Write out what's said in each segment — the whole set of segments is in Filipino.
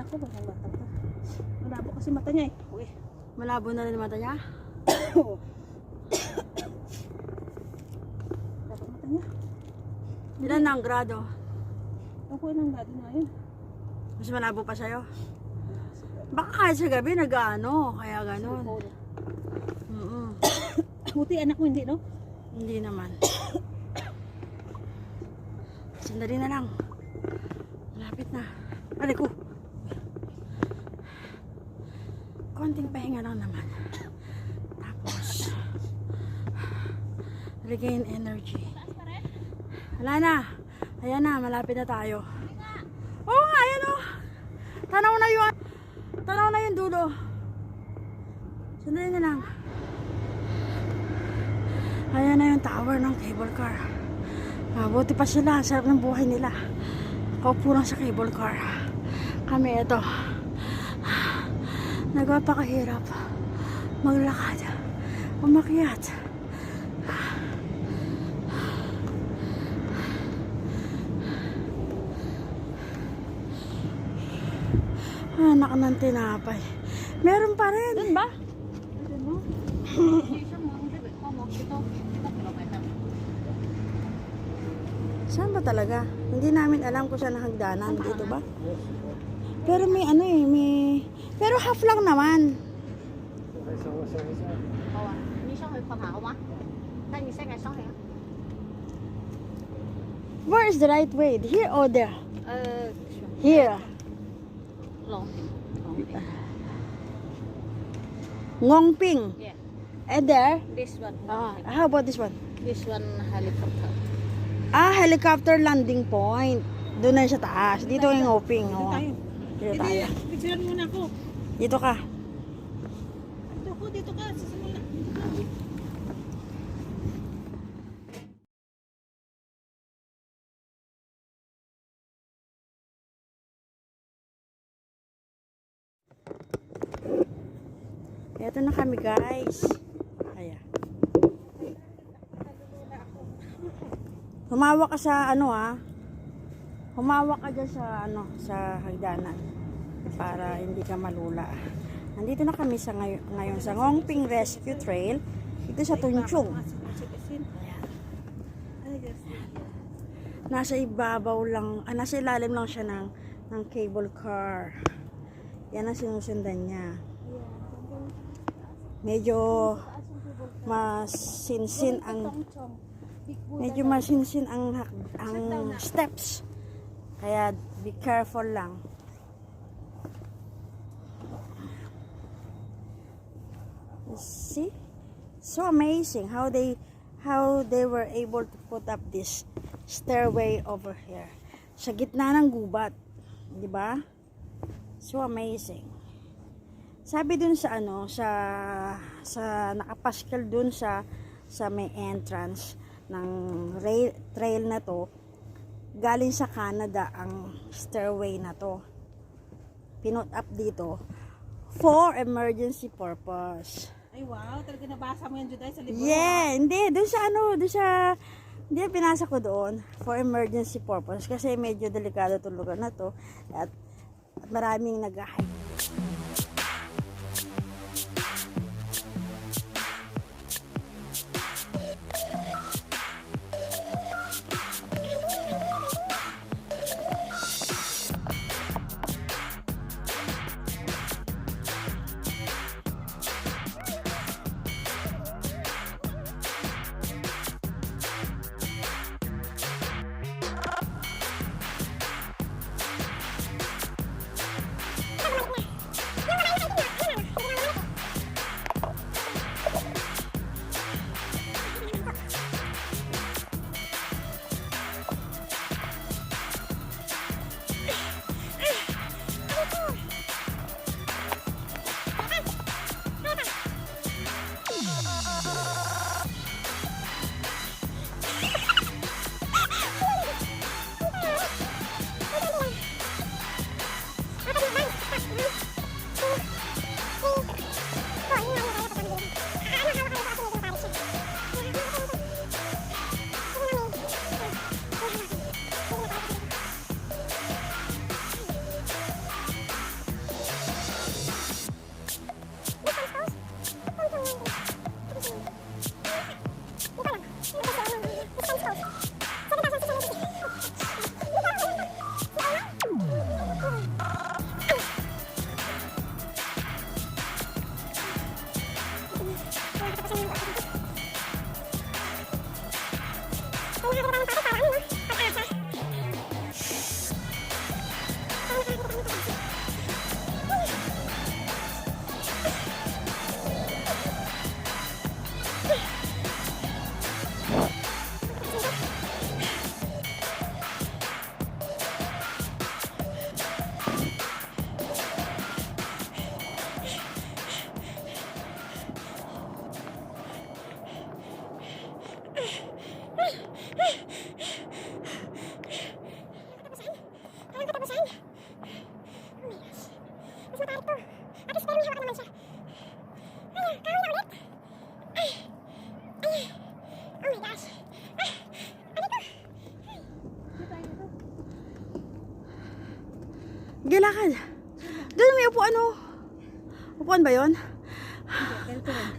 Ito ba yung bata to? Malabo kasi mata niya eh. Uy. Malabo na rin ang mata niya? Malabo mata niya. Ilan na ang grado? Ako ilang gado na yun. Mas malabo pa sa'yo? Baka kahit sa gabi nag-ano, kaya ganon. Buti anak mo hindi, no? Hindi naman. Sandali na lang. Malapit na. Aray ko. Konting pahinga lang naman. Tapos, regain energy. Wala na. Ayan na, malapit na tayo. Oo nga, ayan o. Tanaw na yung dulo. Sandali na lang. Ayan na yung tower ng cable car. Mabuti pa sila. Sarap ng buhay nila. Kaupo lang sa cable car. Kami ito. Nagpapakahirap maglakad. Umakyat. Anak ng tinapay. Meron pa rin. Doon ba? Saan ba talaga? Hindi namin alam kung saan ang hagdanan. Dito ba? Pero may ano eh, may... Pero half lang naman. Where is the right way? Here or there? Here. Ngongping. Yeah. And there? This one. How about this one? This one helicopter. Helicopter landing point. Doon na sa taas. Dito yung Ngongping. Dito tayo. Dito tayo. Picturean muna ako. Dito ka. Dito ka. Sisimula. Ito na kami guys. Ayan. Humawak ka sa ano Humawak ka dyan sa sa hagdanan. Para hindi ka malula. Nandito na kami sa ngayon sa Ngongping Rescue Trail. Dito sa Tunchong. Nasa ibabaw lang, nasa ilalim lang siya ng cable car. Yan ang sinusundan niya. Medyo masinsin ang steps. Kaya be careful lang. See? So amazing how they were able to put up this stairway over here. Sa gitna ng gubat, 'di ba? So amazing. Sabi dun sa sa nakapaskal dun sa may entrance ng trail na to, galing sa Canada ang stairway na to. Pinut up dito for emergency purpose. Ay wow, talaga nabasa mo yan Juday sa libro. Yeah, hindi dun sa hindi pinasa ko doon for emergency purpose kasi medyo delikado itong lugar na to at maraming nag-hike. Gilakad. Doon may upuan oh. Upuan ba yun? Ganito rin.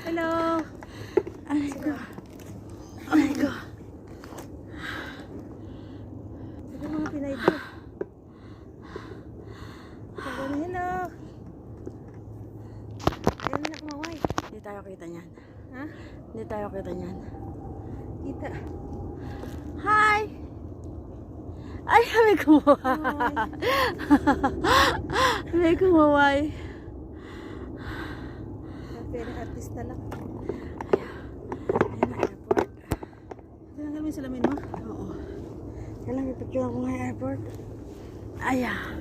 Hello. Ay ko. Ay ko. Ito mga Pinay ko. Hello. Ayaw nila kumaway. Hindi tayo kita niyan. Ha? Hindi tayo kita niyan. Kita. Hi! Ay, may kumaway. May kumaway. Pero artista lang. Ayan na, airport. Tinanggal mo yung salamin mo? Oo. Kailangan ipicture ko ng airport. Ayan.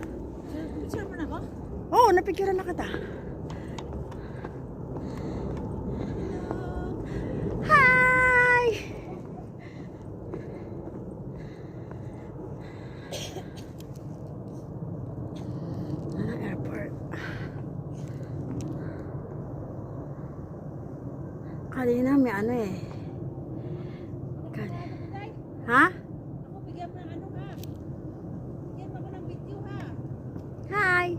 Picture mo na ako? Oo, napicture na kita. Hi! Anong airport? Kanina may ano eh. Ha? Ako, bigyan mo ng ano ha? Bigyan mo ako ng video ha? Hi!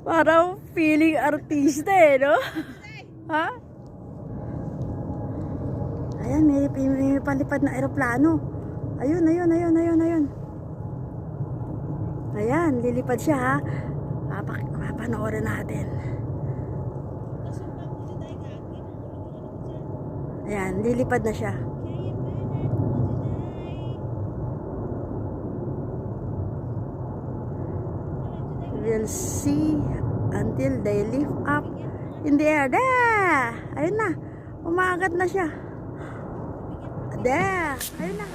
Parang feeling artista eh, no? Ha? Ayan, may palipad na aeroplano. Ayun, ayun, ayun, ayun, ayun. Ayan, lilipad siya ha. Papanoorin natin. Kasi pag mo dyan ka, hindi mo kulong yung ano mo dyan. Ayan, lilipad na siya. Kaya ba na mo dyan? We'll see until they lift up in the air. There! Ayun na. Umagat na siya. There! Ayun na.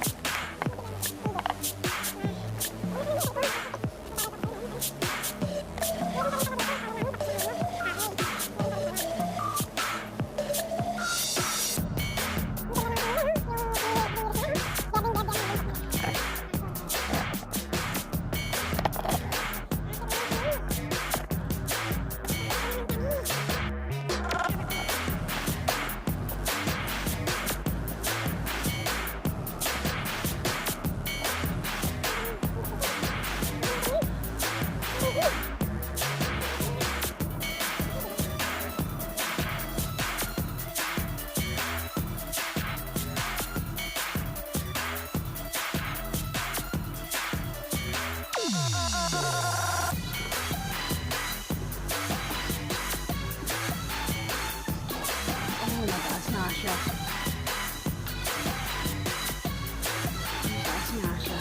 Oh, nataas na siya. Nataas na siya.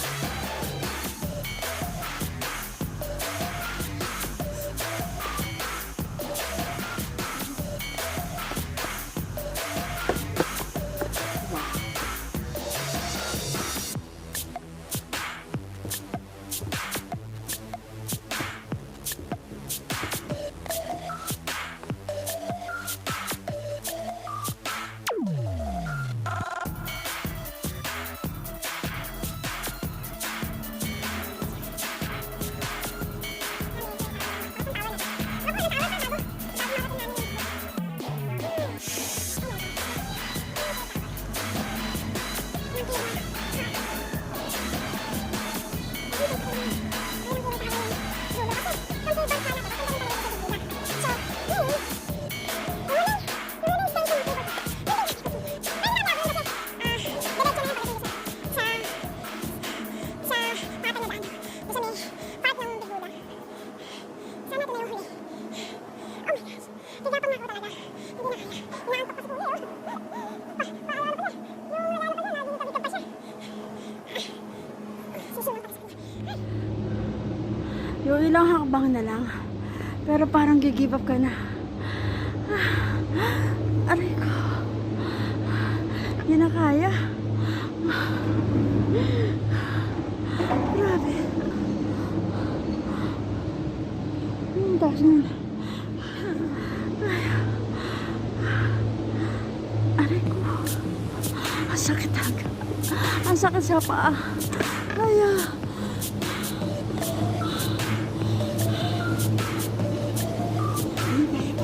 Yung ilang hakbang na lang. Pero parang give up ka na. Aray ko. Hindi na kaya. Grabe. Taas na. Aray ko. Ang sakit talaga. Ang sakit sa paa. Ay, Ano ba yun?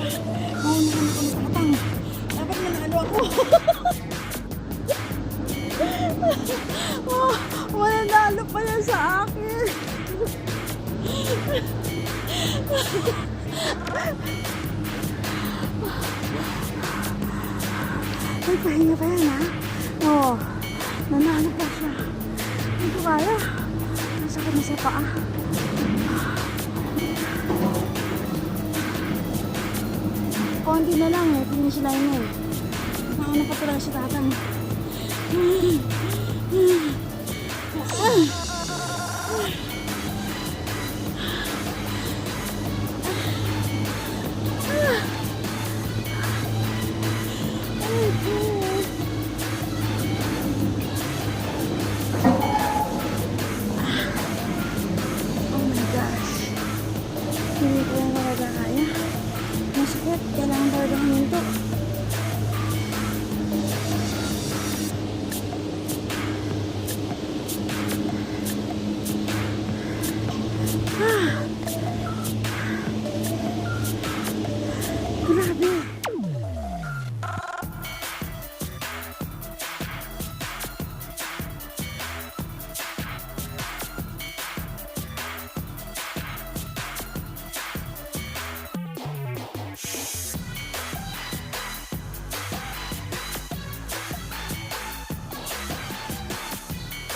Ay, pahinga pa yan, ha? Oo. Nanalo pa siya. Hindi ko kaya. Masakit na sa paa. Konti na lang eh. Finish line na eh. Nauna pa pala si tatang.